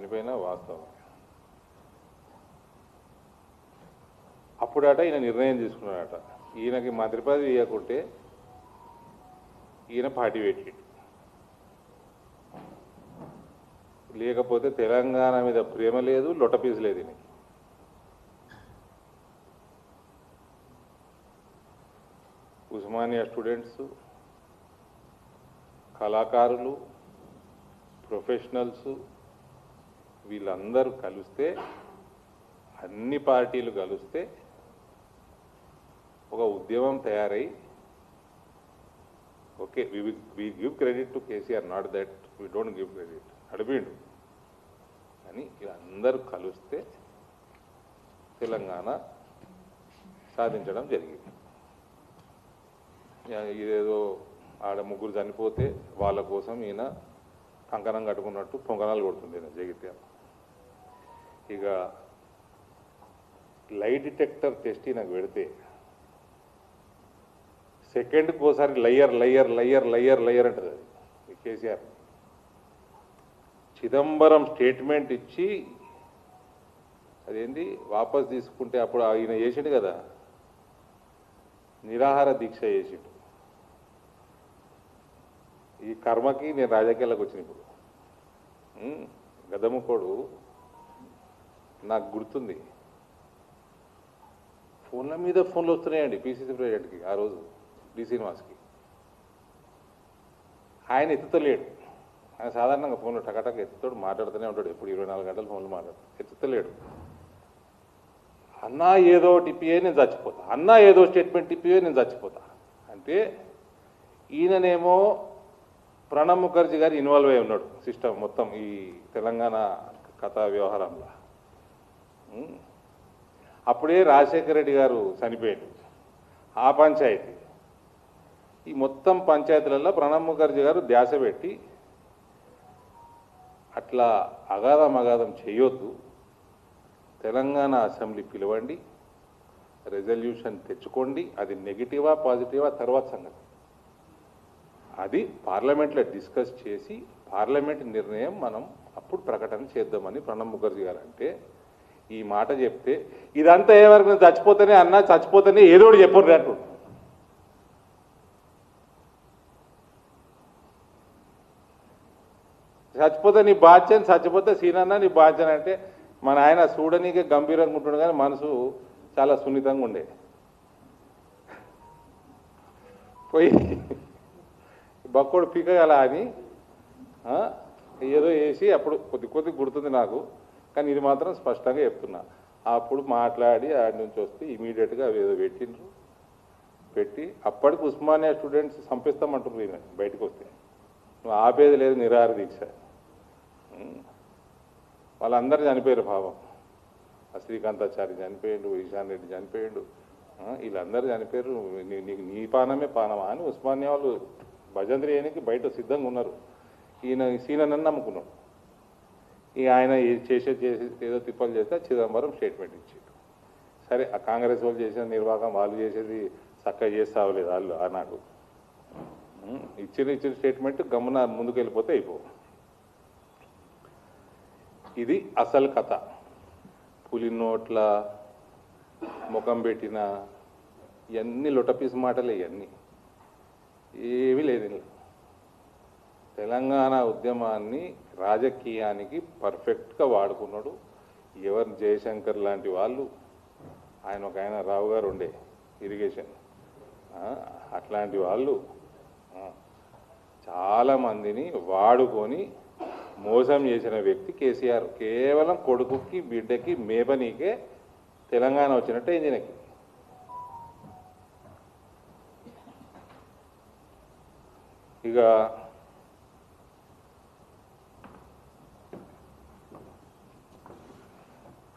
చనిపోయినా వాస్తవం. అప్పుడట ఈయన నిర్ణయం తీసుకున్నాడట, ఈయనకి మంత్రి పదవి ఇవ్వకుంటే ఈయన పార్టీ పెట్టిండు, లేకపోతే తెలంగాణ మీద ప్రేమ లేదు, లొట్టపీసు లేదు ఈయనకి. ఉస్మానియా స్టూడెంట్స్, కళాకారులు, ప్రొఫెషనల్స్ వీళ్ళందరూ కలిస్తే, అన్ని పార్టీలు కలిస్తే ఒక ఉద్యమం తయారై, okay we give credit to KCR, not that we don't give credit, నడిపిండు అని వీళ్ళందరూ కలిస్తే తెలంగాణ సాధించడం జరిగింది. ఇదేదో ఆడ ముగ్గురు చనిపోతే వాళ్ళ కోసం ఈయన కంకణం కట్టుకున్నట్టు పొంగనాలు కొడుతుంది ఈయన జగిత్యాల. ఇక లై డిటెక్టర్ టెస్ట్ నాకు పెడితే సెకండ్కి ఒకసారి liar liar liar liar liar అంటుంది అది కేసీఆర్. చిదంబరం స్టేట్మెంట్ ఇచ్చి అదేంటి వాపస్ తీసుకుంటే అప్పుడు ఈయన చేసిండు కదా, నిరాహార దీక్ష చేసిండు. ఈ కర్మకి నేను రాజకీయాలకు వచ్చిన ఇప్పుడు గదముకోడు నాకు గుర్తుంది, ఫోన్ల మీద ఫోన్లు వస్తున్నాయండి పిసిసి ప్రెసిడెంట్కి, ఆ రోజు డి శ్రీనివాస్కి. ఆయన ఎత్తుతలేడు, ఆయన సాధారణంగా ఫోన్లు టకటక ఎత్తుతాడు, మాట్లాడుతూనే ఉంటాడు, ఎప్పుడు 24 గంటలు ఫోన్లు మాట్లాడు, ఎత్తుతలేడు. అన్నా ఏదో టిపిఏ నేను చచ్చిపోతా, అన్నా ఏదో స్టేట్మెంట్ టిపిఏ నేను చచ్చిపోతా అంటే, ఈయననేమో ప్రణబ్ ముఖర్జీ గారు ఇన్వాల్వ్ అయి ఉన్నాడు సిస్టమ్ మొత్తం ఈ తెలంగాణ కథా వ్యవహారంలో. అప్పుడే రాజశేఖర రెడ్డి గారు చనిపోయాడు, ఆ పంచాయతీ ఈ మొత్తం పంచాయతీలలో ప్రణబ్ ముఖర్జీ గారు ధ్యాస పెట్టి అట్లా అగాధం చేయొద్దు, తెలంగాణ అసెంబ్లీ పిలవండి, రెజల్యూషన్ తెచ్చుకోండి, అది నెగిటివా పాజిటివా తర్వాత సంగతి, అది పార్లమెంట్లో డిస్కస్ చేసి పార్లమెంట్ నిర్ణయం మనం అప్పుడు ప్రకటన చేద్దామని ప్రణబ్ ముఖర్జీ గారు అంటే, ఈ మాట చెప్తే ఇదంతా ఏవరకు నేను చచ్చిపోతేనే అన్నా, చచ్చిపోతేనే ఏదోటి చెప్పరు అంటు. చచ్చిపోతే నీ బాధ్యత, చచ్చిపోతే సీనన్నా నీ బాధ్యత అంటే, మన ఆయన చూడనీకే గంభీరంగా ఉంటుండే కానీ మనసు చాలా సున్నితంగా ఉండే. పోయి బక్కోడు పీకగల అని ఏదో వేసి అప్పుడు కొద్ది గుర్తుంది నాకు, కానీ ఇది మాత్రం స్పష్టంగా చెప్తున్నా. అప్పుడు మాట్లాడి ఆడి నుంచి వస్తే ఇమీడియట్గా అవి ఏదో పెట్టి అప్పటికి ఉస్మానియా స్టూడెంట్స్ చంపిస్తామంటున్నారు ఈయన బయటకు వస్తే, నువ్వు ఆపేది లేదు, నిరాహార దీక్ష. వాళ్ళందరూ చనిపోయారు పాపం, శ్రీకాంతాచారి చనిపోయాడు, ఈశాన్ రెడ్డి చనిపోయాడు, వీళ్ళందరూ చనిపోయారు. నీకు నీ పానమే పానమా అని ఉస్మానియా వాళ్ళు భజంత్రి చేయడానికి బయట సిద్ధంగా ఉన్నారు. ఈయన సీనని నమ్ముకున్నాడు. ఆయన చేసి ఏదో తిప్పలు చేస్తే చిదంబరం స్టేట్మెంట్ ఇచ్చాడు. సరే ఆ కాంగ్రెస్ వాళ్ళు చేసిన నిర్వాహకం వాళ్ళు చేసేది చక్కగా చేస్తే అవ్వలేదు వాళ్ళు ఆనాడు. ఇచ్చిన స్టేట్మెంట్ గమ్మున ముందుకు వెళ్ళిపోతే అయిపో. ఇది అసలు కథ. పులి నోట్ల ముఖం పెట్టిన ఇవన్నీ లొటపీస్ మాటలే, ఇవన్నీ ఏమీ లేదు. తెలంగాణ ఉద్యమాన్ని రాజకీయానికి పర్ఫెక్ట్గా వాడుకున్నాడు. ఎవరు జయశంకర్ లాంటి వాళ్ళు, ఆయన రావు గారు ఉండే ఇరిగేషన్, అట్లాంటి వాళ్ళు చాలామందిని వాడుకొని మోసం చేసిన వ్యక్తి కేసీఆర్. కేవలం కొడుకుకి బిడ్డకి మేపనీకే తెలంగాణ వచ్చినట్టే ఇంజినకి. ఇక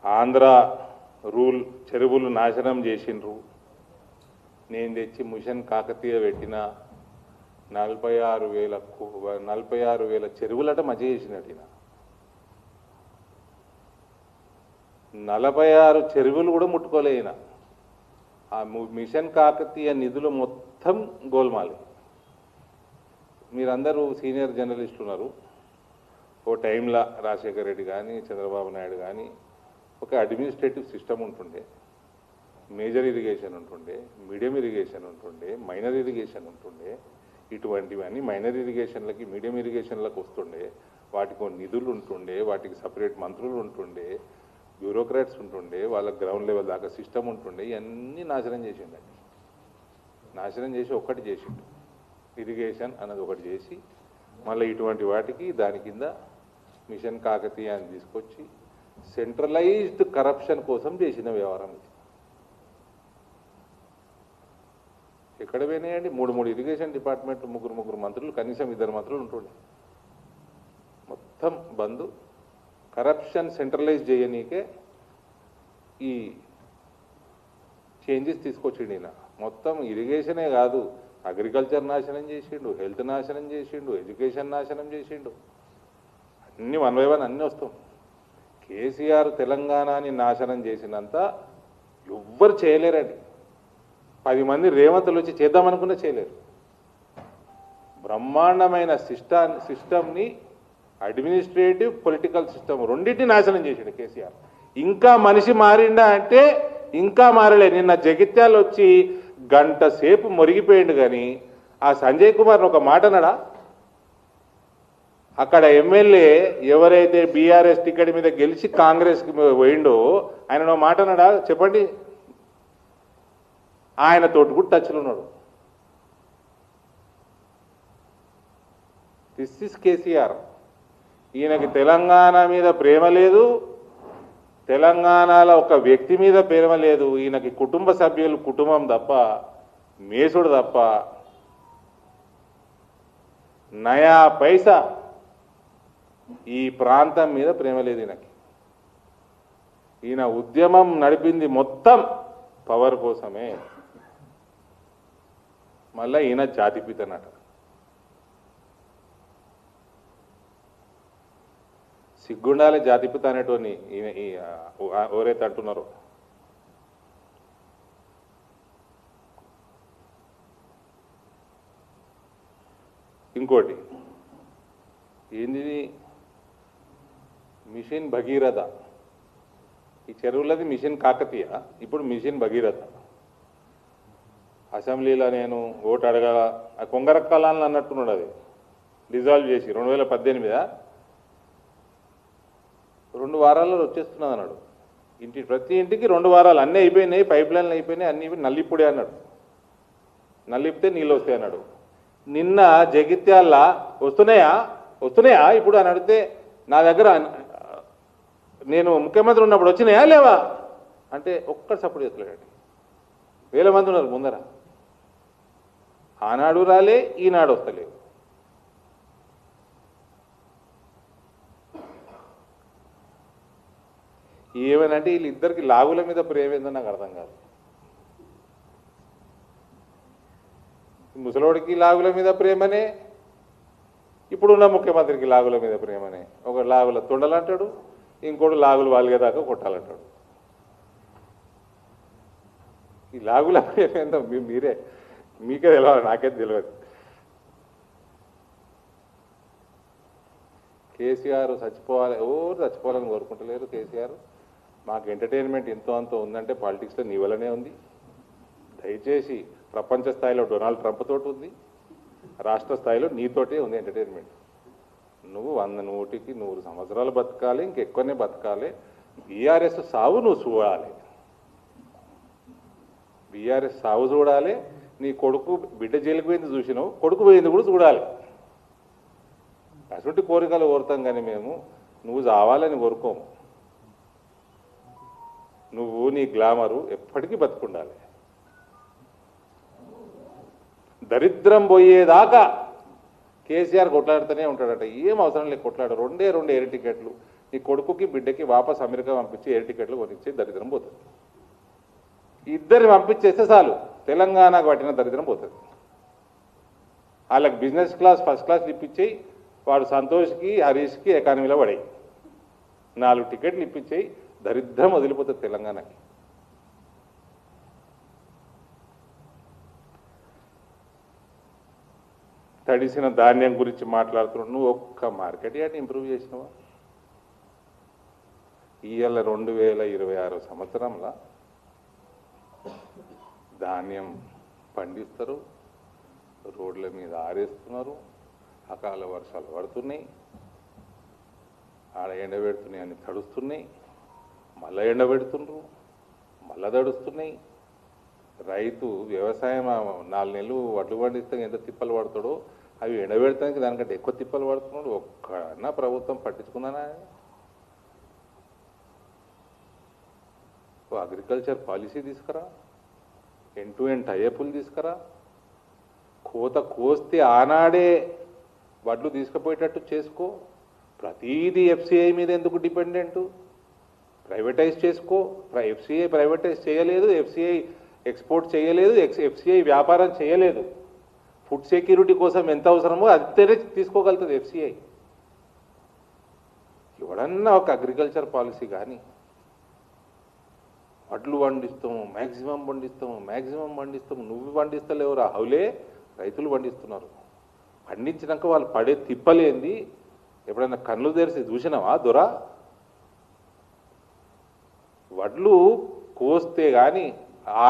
ఆంధ్ర రూల్ చెరువులు నాశనం చేసిండ్రు, నేను తెచ్చి మిషన్ కాకతీయ పెట్టిన 46,000 చెరువులట మధ్య చేసినట్టు. 46 చెరువులు కూడా ముట్టుకోలే ఈయన. ఆ మిషన్ కాకతీయ నిధులు మొత్తం గోల్మాలి. మీరందరూ సీనియర్ జర్నలిస్టులు ఉన్నారు, ఓ టైంలో రాజశేఖర రెడ్డి కానీ చంద్రబాబు నాయుడు కానీ ఒక అడ్మినిస్ట్రేటివ్ సిస్టమ్ ఉంటుండే, మేజర్ ఇరిగేషన్ ఉంటుండే, మీడియం ఇరిగేషన్ ఉంటుండే, మైనర్ ఇరిగేషన్ ఉంటుండే. ఇటువంటివన్నీ మైనర్ ఇరిగేషన్లకి మీడియం ఇరిగేషన్లకు వస్తుండే, వాటికి నిధులు ఉంటుండే, వాటికి సపరేట్ మంత్రులు ఉంటుండే, బ్యూరోక్రాట్స్ ఉంటుండే, వాళ్ళ గ్రౌండ్ లెవెల్ దాకా సిస్టమ్ ఉంటుండే. ఇవన్నీ నాశనం చేసిండండి. నాశనం చేసి ఒక్కటి చేసిండు, ఇరిగేషన్ అన్నది ఒకటి చేసి మళ్ళీ ఇటువంటి వాటికి దాని కింద మిషన్ కాకతీయ అని తీసుకొచ్చి సెంట్రలైజ్డ్ కరప్షన్ కోసం చేసిన వ్యవహారం ఇది. ఎక్కడ పోయినాయండి? మూడు ఇరిగేషన్ డిపార్ట్మెంట్, ముగ్గురు మంత్రులు, కనీసం 2 మంత్రులు ఉంటుండే. మొత్తం బంద్. కరప్షన్ సెంట్రలైజ్ చేయనీకే ఈ చేంజెస్ తీసుకొచ్చిండు ఈయన. మొత్తం ఇరిగేషనే కాదు, అగ్రికల్చర్ నాశనం చేసిండు, హెల్త్ నాశనం చేసిండు, ఎడ్యుకేషన్ నాశనం చేసిండు. అన్నీ 1 by 1 అన్నీ వస్తాం. కేసీఆర్ తెలంగాణని నాశనం చేసినంత ఎవ్వరు చేయలేరండి. 10 మంది రేవంతులు వచ్చి చేద్దామనుకున్నా చేయలేరు. బ్రహ్మాండమైన సిస్టమ్ని, అడ్మినిస్ట్రేటివ్ పొలిటికల్ సిస్టమ్ రెండింటిని నాశనం చేసాడు కేసీఆర్. ఇంకా మనిషి మారిండా అంటే ఇంకా మారలే. నిన్న జగిత్యాలు వచ్చి గంట సేపు మొరిగిపోయిండు. కానీ ఆ సంజయ్ కుమార్ని ఒక మాట అన్నాడా? అక్కడ ఎమ్మెల్యే ఎవరైతే బీఆర్ఎస్ టికెట్ మీద గెలిచి కాంగ్రెస్కి పోయిండో ఆయన మాట అన్నాడా? చెప్పండి. ఆయన తోటి కూడా టచ్లో ఉన్నాడు. This is KCR. ఈయనకి తెలంగాణ మీద ప్రేమ లేదు, తెలంగాణలో ఒక వ్యక్తి మీద ప్రేమ లేదు. ఈయనకి కుటుంబ సభ్యులు, కుటుంబం తప్ప, మేసుడు తప్ప నయా పైసా ఈ ప్రాంతం మీద ప్రేమ లేదు ఈయనకి. ఈయన ఉద్యమం నడిపింది మొత్తం పవర్ కోసమే. మళ్ళీ ఈయన జాతిపితనట. సిగ్గుండాలే జాతిపిత అనేటోని ఈయన ఎవరైతే అంటున్నారో. ఇంకోటి ఏంది, మిషన్ భగీరథ. ఈ చెరువులది మిషన్ కాకతీయ, ఇప్పుడు మిషన్ భగీరథ. అసెంబ్లీలో నేను ఓటు అడగాల, ఆ కొంగరక్కాలని అన్నట్టున్నాడు. అది డిజాల్వ్ చేసి 2018 2 వారాల్లో వచ్చేస్తున్నది అన్నాడు. ప్రతి ఇంటికి 2 వారాలు అన్నీ అయిపోయినాయి, పైప్ లైన్లు అయిపోయినాయి, అన్నీ నల్లిప్పుడే అన్నాడు. నల్లిపితే నీళ్ళు వస్తాయి అన్నాడు. నిన్న జగిత్యాల వస్తున్నాయా ఇప్పుడు అని అడిగితే నా దగ్గర నేను ముఖ్యమంత్రి ఉన్నప్పుడు వచ్చినాయా లేవా అంటే ఒక్కటి సపోర్ట్ చేస్తలేడండి. 1000 మంది ఉన్నారు ముందర. ఆనాడు రాలే, ఈనాడు వస్తలేవు. ఏమనంటే వీళ్ళిద్దరికి లాగుల మీద ప్రేమ ఏందో నాకు అర్థం కాదు. ముసలోడికి లాగుల మీద ప్రేమనే, ఇప్పుడున్న ముఖ్యమంత్రికి లాగుల మీద ప్రేమనే. ఒక లాగుల తొండలంటాడు, ఇంకోటి లాగులు వాలిగేదాకా కొట్టాలంటాడు. ఈ లాగుల ప్రేమ ఏందో మీకే తెలియాలి, నాకే తెలియదు. కేసీఆర్ చచ్చిపోవాలి, ఎవరు చచ్చిపోవాలని కోరుకుంటలేరు. కేసీఆర్ మాకు ఎంటర్టైన్మెంట్ ఎంతో అంత ఉందంటే పాలిటిక్స్లో నీ వల్లనే ఉంది. దయచేసి ప్రపంచ స్థాయిలో డొనాల్డ్ ట్రంప్ తోటి ఉంది, రాష్ట్ర స్థాయిలో నీతోటే ఉంది ఎంటర్టైన్మెంట్. నువ్వు 100 సంవత్సరాలు బతకాలి, ఇంకెక్కువనే బతకాలి. బీఆర్ఎస్ సావు నువ్వు చూడాలి, బీఆర్ఎస్ సావు చూడాలి. నీ కొడుకు బిడ్డ జైలుకు పోయింది చూసినావు, కొడుకు పోయింది కూడా చూడాలి. అటువంటి కోరికలు కోరుతాం కానీ మేము నువ్వు చావాలని కోరుకోము. నువ్వు నీ గ్లామరు ఎప్పటికీ బతుకుండాలి. దరిద్రం పోయేదాకా కేసీఆర్ కొట్లాడుతూనే ఉంటాడట. ఏం అవసరం లేదు కొట్లాడు. 2 ఎయిర్ టికెట్లు నీ కొడుకుకి బిడ్డకి వాపస్ అమెరికా పంపించి ఎయిర్ టికెట్లు కొనిచ్చి దరిద్రం పోతుంది. ఇద్దరిని పంపించేస్తే చాలు, తెలంగాణకు పట్టిన దరిద్రం పోతుంది. వాళ్ళకి బిజినెస్ క్లాస్, ఫస్ట్ క్లాస్ ఇప్పించేయి. వాడు సంతోష్కి, హరీష్కి ఎకానమీలో పడాయి. 4 టికెట్లు ఇప్పించేయి, దరిద్రం వదిలిపోతుంది తెలంగాణకి. తడిసిన ధాన్యం గురించి మాట్లాడుతున్నావు. నువ్వు ఒక్క మార్కెట్ యార్డ్ ఇంప్రూవ్ చేసినావా? ఇవాళ 2026 సంవత్సరంలో ధాన్యం పండిస్తారు, రోడ్ల మీద ఆరేస్తున్నారు, అకాల వర్షాలు పడుతున్నాయి, ఆడ ఎండబెడుతున్నాయి అని తడుస్తున్నాయి, మళ్ళీ ఎండబెడుతుండ్రు, మళ్ళా తడుస్తున్నాయి. రైతు వ్యవసాయం 4 నెలలు వడ్లు పండిస్తే ఎంత తిప్పలు పడతాడో అవి ఎండబెడతానికి దానికంటే ఎక్కువ తిప్పలు పడుతున్నాడు. ఒక్కడన్నా ప్రభుత్వం పట్టించుకున్నానా? అగ్రికల్చర్ పాలసీ తీసుకురా, ఎండ్ టు ఎండ్ టైఅప్లు తీసుకురా, కోత కోస్తే ఆనాడే వడ్లు తీసుకుపోయేటట్టు చేసుకో. ప్రతిదీ ఎఫ్సిఐ మీద ఎందుకు డిపెండెంట్? ప్రైవేటైజ్ చేసుకో. ఎఫ్సిఐ ప్రైవేటైజ్ చేయలేదు, ఎఫ్సిఐ ఎక్స్పోర్ట్ చేయలేదు, ఎఫ్సిఐ వ్యాపారం చేయలేదు. ఫుడ్ సెక్యూరిటీ కోసం ఎంత అవసరమో అంతేనే తీసుకోగలుగుతుంది ఎఫ్సిఐ. ఎవడన్నా ఒక అగ్రికల్చర్ పాలసీ కానీ వడ్లు పండిస్తాము, మ్యాక్సిమం పండిస్తాము. నువ్వు పండిస్తలేవురా, హౌలే రైతులు పండిస్తున్నారు. పండించినాక వాళ్ళు పడే తిప్పలేంది ఎప్పుడైనా కళ్ళు తెరిచి చూసినావా దొరా? వడ్లు కోస్తే కానీ ఆ